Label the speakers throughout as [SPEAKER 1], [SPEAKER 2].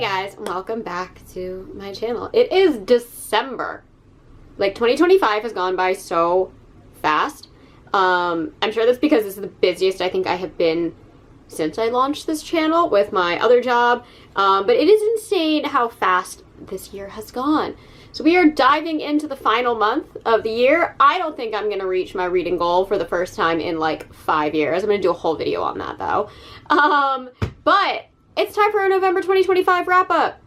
[SPEAKER 1] guys, welcome back to my channel. It is December. Like 2025 has gone by so fast. I'm sure that's because this is the busiest I think I have been since I launched this channel with my other job. But it is insane how fast this year has gone. So we are diving into the final month of the year. I don't think I'm gonna reach my reading goal for the first time in like 5 years. I'm gonna do a whole video on that though. But it's time for our November 2025 wrap up.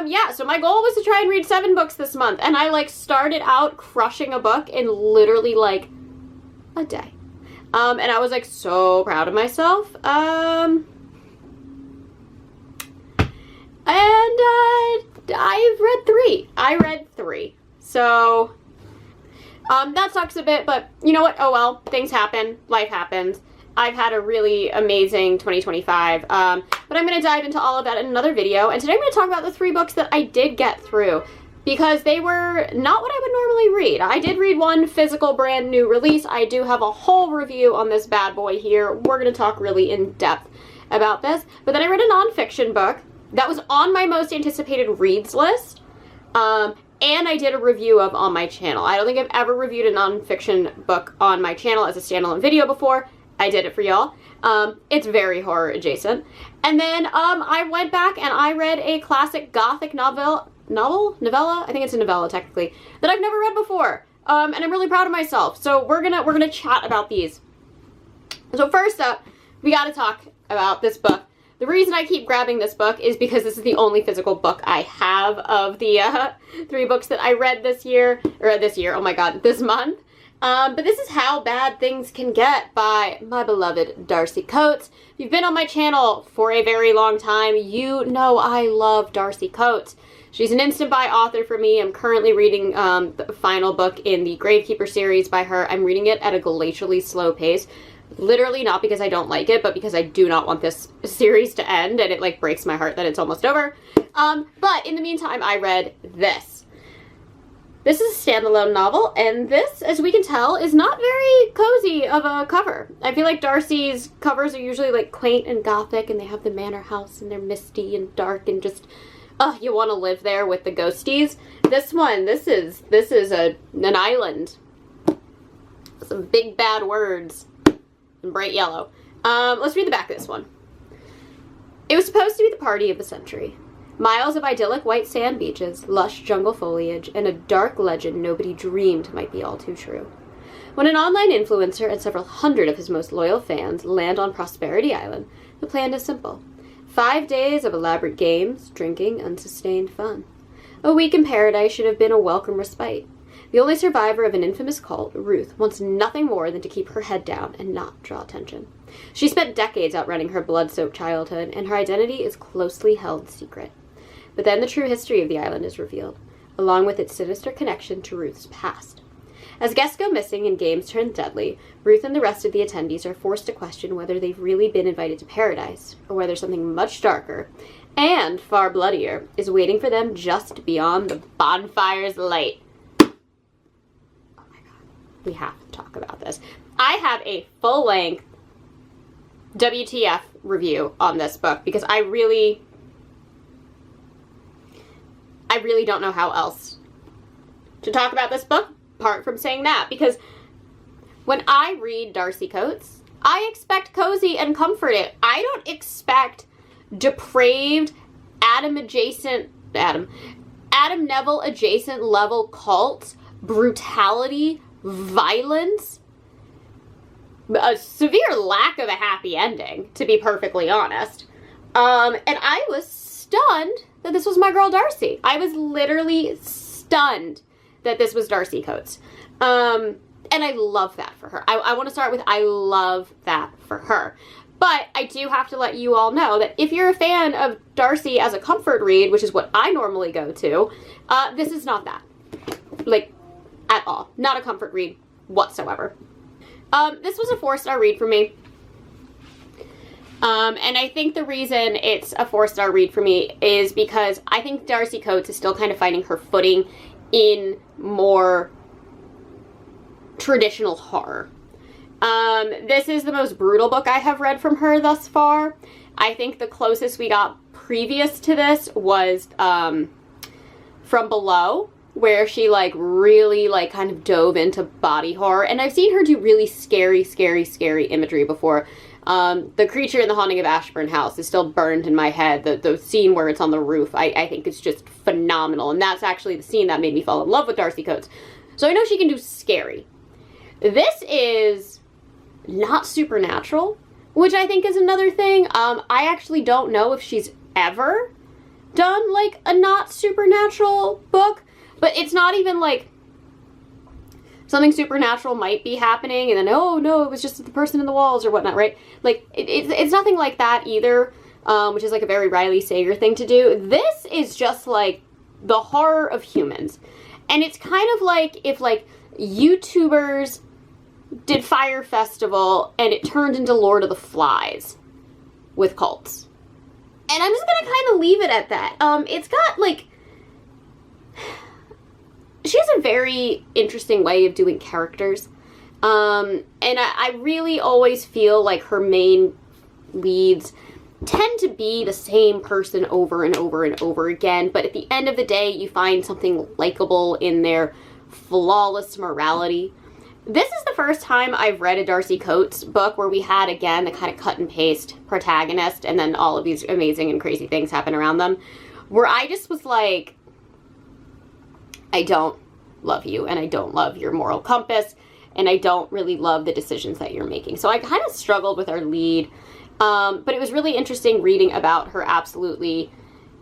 [SPEAKER 1] Yeah, so my goal was to try and read 7 books this month, and I like started out crushing a book in literally like a day. And I was like so proud of myself. And I've read 3. I read 3. So that sucks a bit, but you know what? Oh well, things happen, life happens. I've had a really amazing 2025, but I'm going to dive into all of that in another video, and today I'm going to talk about the 3 books that I did get through, because they were not what I would normally read. I did read one physical brand new release. I do have a whole review on this bad boy here. We're going to talk really in depth about this, but then I read a nonfiction book that was on my most anticipated reads list, and I did a review of on my channel. I don't think I've ever reviewed a nonfiction book on my channel as a standalone video before. I did it for y'all. It's very horror adjacent. And then I went back and I read a classic gothic novella, I think it's a novella technically, that I've never read before. And I'm really proud of myself. So we're gonna chat about these. So first up, we gotta talk about this book. The reason I keep grabbing this book is because this is the only physical book I have of the 3 books that I read this year, oh my god, this month. But this is How Bad Things Can Get by my beloved Darcy Coates. If you've been on my channel for a very long time, you know I love Darcy Coates. She's an instant buy author for me. I'm currently reading the final book in the Gravekeeper series by her. I'm reading it at a glacially slow pace. Literally not because I don't like it, but because I do not want this series to end, and it like breaks my heart that it's almost over. But in the meantime, I read this. This is a standalone novel, and this, as we can tell, is not very cozy of a cover. I feel like Darcy's covers are usually like quaint and gothic, and they have the manor house, and they're misty and dark, and just, you want to live there with the ghosties. This one, this is an island. Some big bad words in bright yellow. Let's read the back of this one. It was supposed to be the party of the century. Miles of idyllic white sand beaches, lush jungle foliage, and a dark legend nobody dreamed might be all too true. When an online influencer and several hundred of his most loyal fans land on Prosperity Island, the plan is simple. 5 days of elaborate games, drinking, and sustained fun. A week in paradise should have been a welcome respite. The only survivor of an infamous cult, Ruth, wants nothing more than to keep her head down and not draw attention. She spent decades outrunning her blood-soaked childhood, and her identity is closely held secret. But then the true history of the island is revealed, along with its sinister connection to Ruth's past. As guests go missing and games turn deadly, Ruth and the rest of the attendees are forced to question whether they've really been invited to paradise, or whether something much darker, and far bloodier, is waiting for them just beyond the bonfire's light. Oh my god, we have to talk about this. I have a full-length WTF review on this book, because I really don't know how else to talk about this book, apart from saying that, because when I read Darcy Coates, I expect cozy and comforted. I don't expect depraved, Adam Neville adjacent level cults, brutality, violence, a severe lack of a happy ending, to be perfectly honest. And I was stunned that this was my girl Darcy. I was literally stunned that this was Darcy Coates. And I love that for her. I want to start with I love that for her. But I do have to let you all know that if you're a fan of Darcy as a comfort read, which is what I normally go to, this is not that. Like, at all. Not a comfort read whatsoever. This was a 4-star read for me. And I think the reason it's a 4-star read for me is because I think Darcy Coates is still kind of finding her footing in more traditional horror. This is the most brutal book I have read from her thus far. I think the closest we got previous to this was From Below, where she like really like kind of dove into body horror, and I've seen her do really scary imagery before. The Creature in the Haunting of Ashburn House is still burned in my head. The scene where it's on the roof, I think it's just phenomenal, and that's actually the scene that made me fall in love with Darcy Coates. So I know she can do scary. This is not supernatural, which I think is another thing. I actually don't know if she's ever done like a not supernatural book, but it's not even like something supernatural might be happening and then, oh no, it was just the person in the walls or whatnot, right? Like, it's nothing like that either, which is like a very Riley Sager thing to do. This is just like the horror of humans. And it's kind of like if like YouTubers did Fire Festival and it turned into Lord of the Flies with cults. And I'm just gonna kind of leave it at that. It's got like, she has a very interesting way of doing characters. And I really always feel like her main leads tend to be the same person over and over and over again, but at the end of the day, you find something likable in their flawless morality. This is the first time I've read a Darcy Coates book where we had, again, the kind of cut and paste protagonist and then all of these amazing and crazy things happen around them, where I just was like, I don't love you, and I don't love your moral compass, and I don't really love the decisions that you're making. So I kind of struggled with our lead, but it was really interesting reading about her absolutely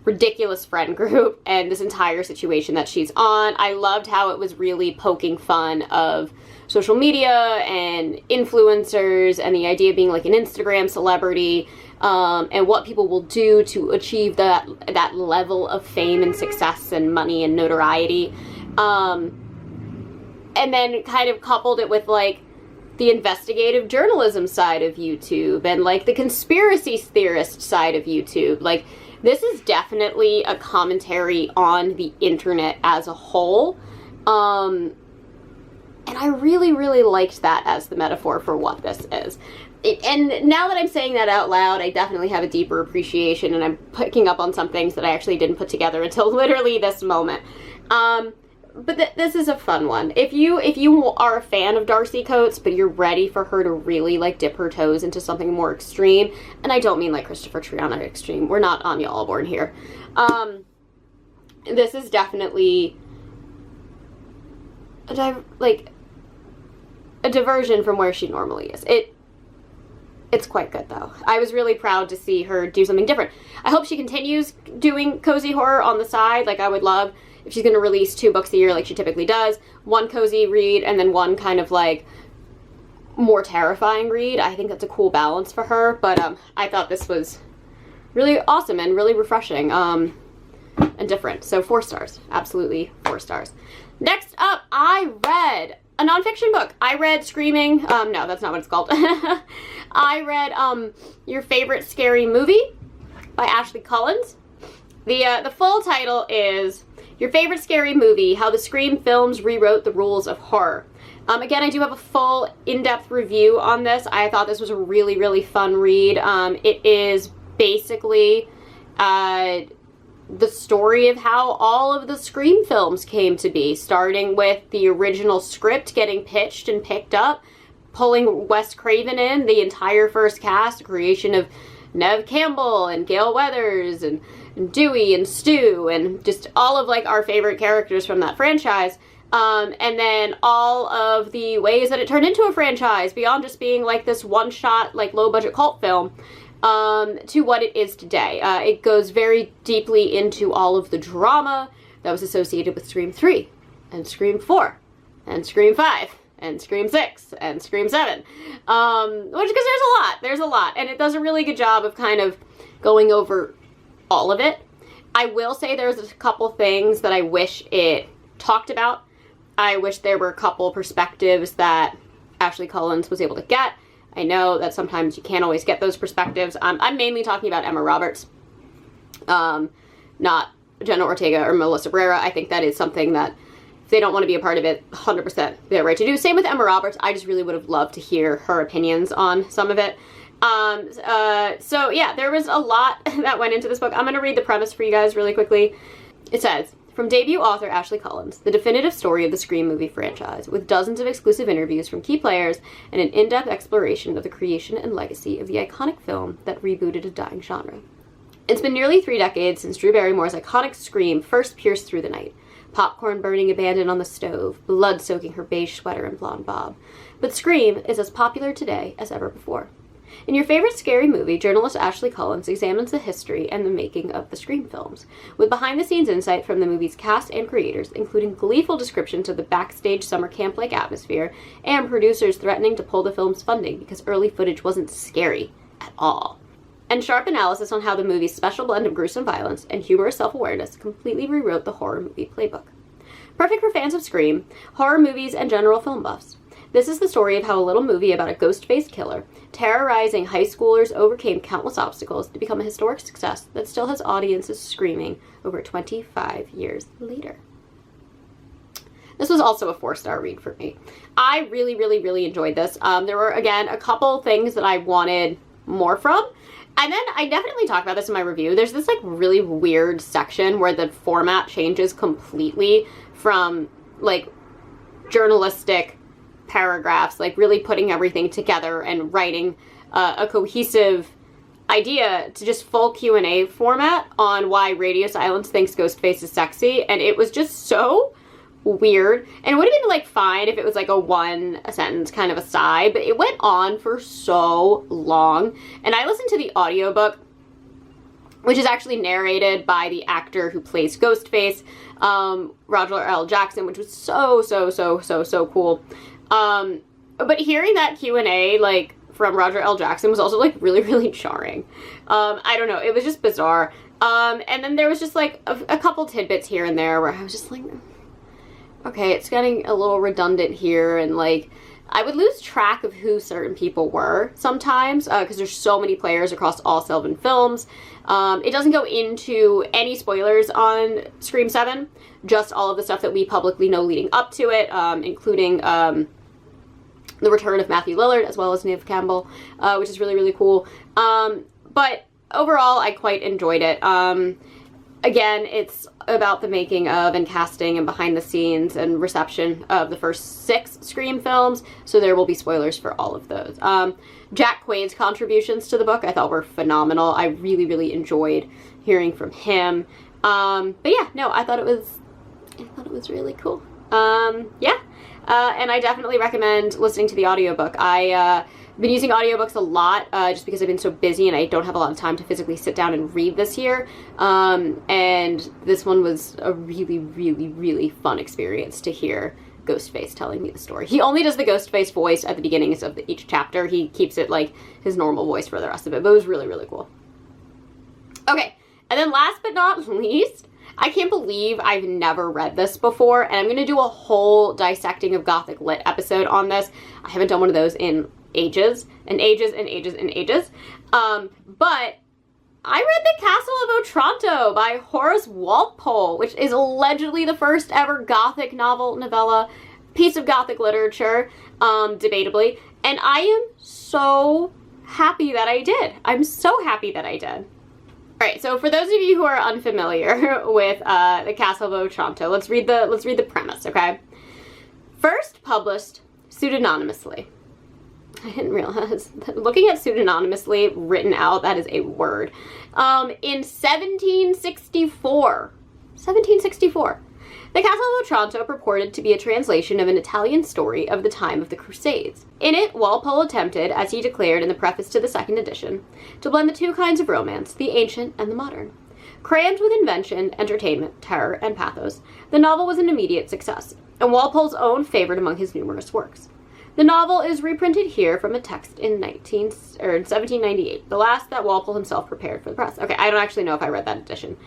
[SPEAKER 1] ridiculous friend group and this entire situation that she's on. I loved how it was really poking fun of social media and influencers and the idea of being like an Instagram celebrity, and what people will do to achieve that level of fame and success and money and notoriety. And then kind of coupled it with like the investigative journalism side of YouTube and like the conspiracy theorist side of YouTube. Like, this is definitely a commentary on the internet as a whole. And I really, really liked that as the metaphor for what this is. And now that I'm saying that out loud, I definitely have a deeper appreciation, and I'm picking up on some things that I actually didn't put together until literally this moment. But this is a fun one. If you are a fan of Darcy Coates, but you're ready for her to really like dip her toes into something more extreme, and I don't mean like Christopher Triana extreme. We're not Anya Allborn here. This is definitely a diversion from where she normally is. It's quite good, though. I was really proud to see her do something different. I hope she continues doing cozy horror on the side. Like, I would love if she's going to release 2 books a year like she typically does. One cozy read and then one kind of, like, more terrifying read. I think that's a cool balance for her. But I thought this was really awesome and really refreshing and different. So 4 stars. Absolutely 4 stars. Next up, I read a nonfiction book. I read Screaming. No, that's not what it's called. I read Your Favorite Scary Movie by Ashley Collins. The full title is Your Favorite Scary Movie: How the Scream Films Rewrote the Rules of Horror. Again, I do have a full in-depth review on this. I thought this was a really, really fun read. It is basically the story of how all of the Scream films came to be, starting with the original script getting pitched and picked up, pulling Wes Craven in, the entire first cast, creation of Neve Campbell and Gale Weathers and Dewey and Stu and just all of like our favorite characters from that franchise. And then all of the ways that it turned into a franchise beyond just being like this one-shot, like low-budget cult film, to what it is today. It goes very deeply into all of the drama that was associated with Scream 3 and Scream 4 and Scream 5 and Scream 6 and Scream 7. Which, because there's a lot, and it does a really good job of kind of going over all of it. I will say there's a couple things that I wish it talked about. I wish there were a couple perspectives that Ashley Collins was able to get. I know that sometimes you can't always get those perspectives. I'm mainly talking about Emma Roberts, not Jenna Ortega or Melissa Barrera. I think that is something that if they don't want to be a part of it, 100% they're right to do. Same with Emma Roberts. I just really would have loved to hear her opinions on some of it. So yeah, there was a lot that went into this book. I'm going to read the premise for you guys really quickly. It says, from debut author Ashley Collins, the definitive story of the Scream movie franchise, with dozens of exclusive interviews from key players and an in-depth exploration of the creation and legacy of the iconic film that rebooted a dying genre. It's been nearly 3 decades since Drew Barrymore's iconic Scream first pierced through the night. Popcorn burning abandoned on the stove, blood soaking her beige sweater and blonde bob. But Scream is as popular today as ever before. In your favorite scary movie, journalist Ashley Collins examines the history and the making of the Scream films, with behind-the-scenes insight from the movie's cast and creators, including gleeful descriptions of the backstage summer camp-like atmosphere, and producers threatening to pull the film's funding because early footage wasn't scary at all. And sharp analysis on how the movie's special blend of gruesome violence and humorous self-awareness completely rewrote the horror movie playbook. Perfect for fans of Scream, horror movies, and general film buffs. This is the story of how a little movie about a ghost-faced killer terrorizing high schoolers overcame countless obstacles to become a historic success that still has audiences screaming over 25 years later. This was also a 4-star read for me. I really, really, really enjoyed this. There were, again, a couple things that I wanted more from. And then I definitely talk about this in my review. There's this like really weird section where the format changes completely from like journalistic paragraphs, like really putting everything together and writing a cohesive idea to just full Q&A format on why Radio Silence thinks Ghostface is sexy. And it was just so weird. And it would have been like fine if it was like a sentence kind of aside, but it went on for so long. And I listened to the audiobook, which is actually narrated by the actor who plays Ghostface, Roger L. Jackson, which was so cool. But hearing that Q&A, like, from Roger L. Jackson was also, like, really, really jarring. I don't know. It was just bizarre. And then there was just, like, a couple tidbits here and there where I was just like, okay, it's getting a little redundant here. And, like, I would lose track of who certain people were sometimes because there's so many players across all 7 films. It doesn't go into any spoilers on Scream 7, just all of the stuff that we publicly know leading up to it, including the return of Matthew Lillard as well as Neve Campbell, which is really, really cool. But overall, I quite enjoyed it. Again, it's about the making of and casting and behind the scenes and reception of the first 6 Scream films, so there will be spoilers for all of those. Jack Quaid's contributions to the book I thought were phenomenal. I really, really enjoyed hearing from him. But yeah, no, I thought it was really cool. Yeah. And I definitely recommend listening to the audiobook. I've been using audiobooks a lot just because I've been so busy and I don't have a lot of time to physically sit down and read this year. And this one was a really, really, really fun experience to hear Ghostface telling me the story. He only does the Ghostface voice at the beginnings of each chapter. He keeps it like his normal voice for the rest of it, but it was really, really cool. Okay, and then last but not least, I can't believe I've never read this before, and I'm going to do a whole dissecting of Gothic Lit episode on this. I haven't done one of those in ages, and ages, and ages, and ages. But I read The Castle of Otranto by Horace Walpole, which is allegedly the first ever Gothic novella, piece of Gothic literature, debatably, and I am so happy that I did. I'm so happy that I did. Alright, so for those of you who are unfamiliar with The Castle of Otranto, let's read the premise, okay? First published pseudonymously. I didn't realize that looking at pseudonymously written out, that is a word. In 1764. 1764. The Castle of Otranto purported to be a translation of an Italian story of the time of the Crusades. In it, Walpole attempted, as he declared in the preface to the second edition, to blend the 2 kinds of romance, the ancient and the modern. Crammed with invention, entertainment, terror, and pathos, the novel was an immediate success, and Walpole's own favorite among his numerous works. The novel is reprinted here from a text in 1798, the last that Walpole himself prepared for the press. Okay, I don't actually know if I read that edition.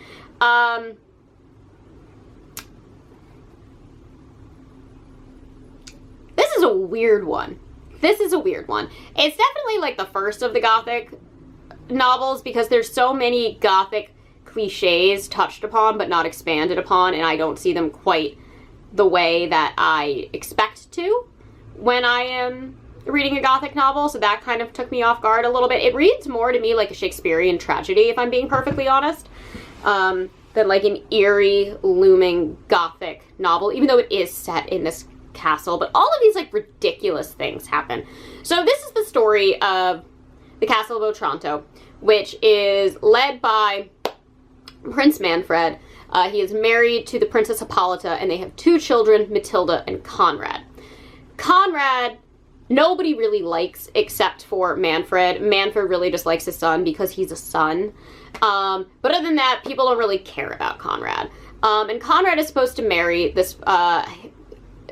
[SPEAKER 1] This is a weird one. This is a weird one. It's definitely like the first of the Gothic novels because there's so many Gothic cliches touched upon but not expanded upon, and I don't see them quite the way that I expect to when I am reading a Gothic novel, so that kind of took me off guard a little bit. It reads more to me like a Shakespearean tragedy, if I'm being perfectly honest, than like an eerie, looming Gothic novel, even though it is set in this castle. But all of these like ridiculous things happen. So this is the story of the Castle of Otranto, which is led by Prince Manfred. He is married to the Princess Hippolyta, and they have 2 children, Matilda and Conrad. Conrad, nobody really likes except for Manfred. Manfred really just likes his son because he's a son. But other than that, people don't really care about Conrad. And Conrad is supposed to marry this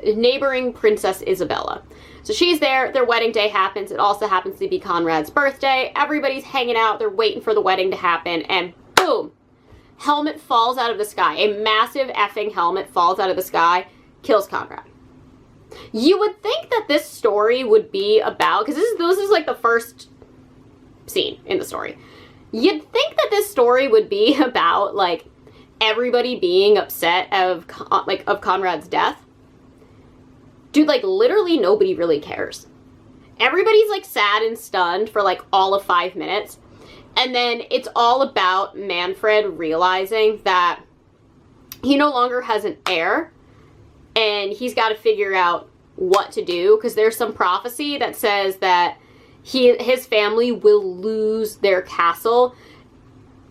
[SPEAKER 1] neighboring Princess Isabella. So she's there, their wedding day happens. It also happens to be Conrad's birthday. Everybody's hanging out, they're waiting for the wedding to happen, and boom! Helmet falls out of the sky. A massive effing helmet falls out of the sky, kills Conrad. You would think that this story would be about, because this is like the first scene in the story. You'd think that this story would be about like everybody being upset of Conrad's death. Dude, like literally nobody really cares. Everybody's like sad and stunned for like all of 5 minutes. And then it's all about Manfred realizing that he no longer has an heir and he's got to figure out what to do, because there's some prophecy that says that his family will lose their castle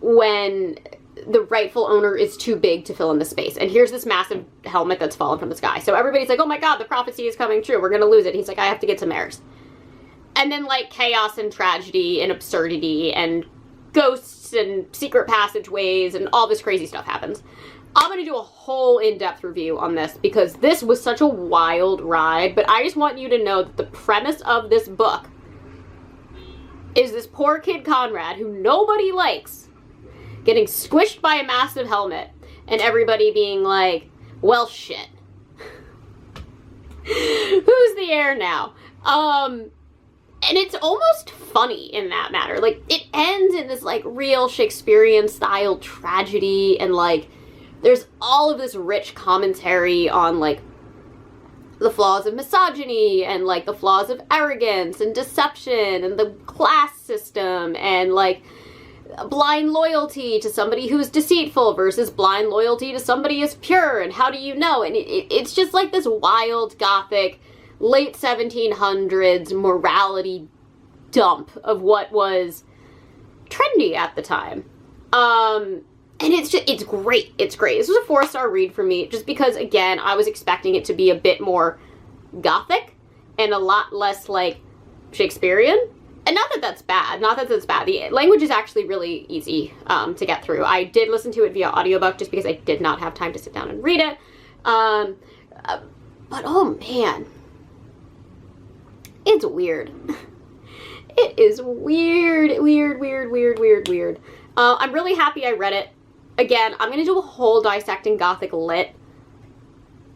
[SPEAKER 1] when the rightful owner is too big to fill in the space. And here's this massive helmet that's fallen from the sky. So everybody's like, oh my god, the prophecy is coming true. We're going to lose it. And he's like, I have to get some heirs. And then like chaos and tragedy and absurdity and ghosts and secret passageways and all this crazy stuff happens. I'm going to do a whole in-depth review on this because this was such a wild ride, but I just want you to know that the premise of this book is this poor kid Conrad, who nobody likes, getting squished by a massive helmet and everybody being like, well shit. Who's the heir now? And it's almost funny in that matter. Like, it ends in this, like, real Shakespearean-style tragedy, and, like, there's all of this rich commentary on, like, the flaws of misogyny, and, like, the flaws of arrogance, and deception, and the class system, and, like, blind loyalty to somebody who's deceitful versus blind loyalty to somebody who's pure, and how do you know? And it's just, like, this wild, Gothic, late 1700s morality dump of what was trendy at the time. And it's great. It's great. This was a 4-star read for me just because, again, I was expecting it to be a bit more Gothic and a lot less, like, Shakespearean. And not that that's bad. Not that that's bad. The language is actually really easy to get through. I did listen to it via audiobook just because I did not have time to sit down and read it. But, oh, man. It's weird. It is weird. Weird. I'm really happy I read it. Again, I'm going to do a whole dissecting Gothic lit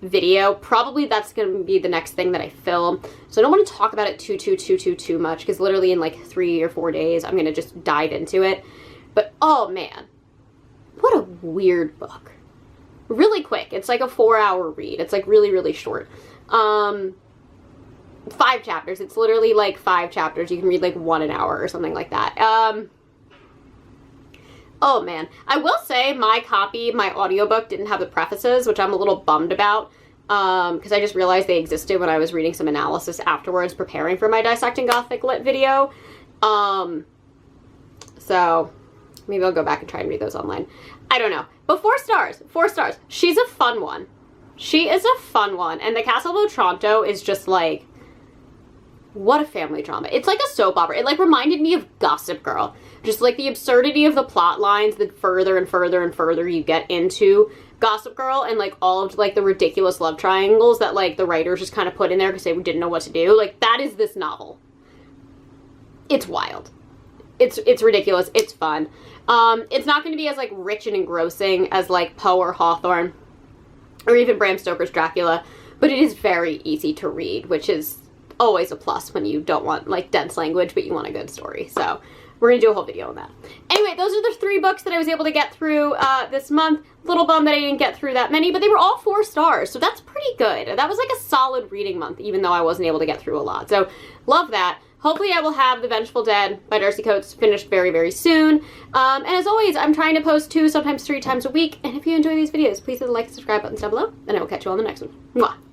[SPEAKER 1] video. Probably that's going to be the next thing that I film. So I don't want to talk about it too much, because literally in like 3 or 4 days, I'm going to just dive into it. But, oh man, what a weird book. Really quick. It's like a 4-hour read. It's like really short. 5 chapters. It's literally like 5 chapters. You can read like 1 an hour or something like that. Oh man. I will say my copy, my audiobook didn't have the prefaces, which I'm a little bummed about, because I just realized they existed when I was reading some analysis afterwards, preparing for my Dissecting Gothic Lit video. So maybe I'll go back and try and read those online. I don't know. But 4 stars. 4 stars. She's a fun one. She is a fun one. And the Castle of Otranto is just like, what a family drama. It's like a soap opera. It like reminded me of Gossip Girl. Just like the absurdity of the plot lines, the further and further you get into Gossip Girl, and like all of like the ridiculous love triangles that like the writers just kind of put in there because they didn't know what to do. Like, that is this novel. It's wild. It's ridiculous. It's fun. It's not going to be as like rich and engrossing as like Poe or Hawthorne or even Bram Stoker's Dracula, but it is very easy to read, which is always a plus when you don't want like dense language but you want a good story. So we're gonna do a whole video on that. Anyway, those are the 3 books that I was able to get through this month. Little bummed that I didn't get through that many, but they were all 4 stars, so that's pretty pretty good. That was like a solid reading month, even though I wasn't able to get through a lot. So love that. Hopefully I will have The Vengeful Dead by Darcy Coates finished very, very soon. And as always, I'm trying to post 2, sometimes 3 times a week. And if you enjoy these videos, please hit the like and subscribe buttons down below. And I will catch you on the next one. Mwah.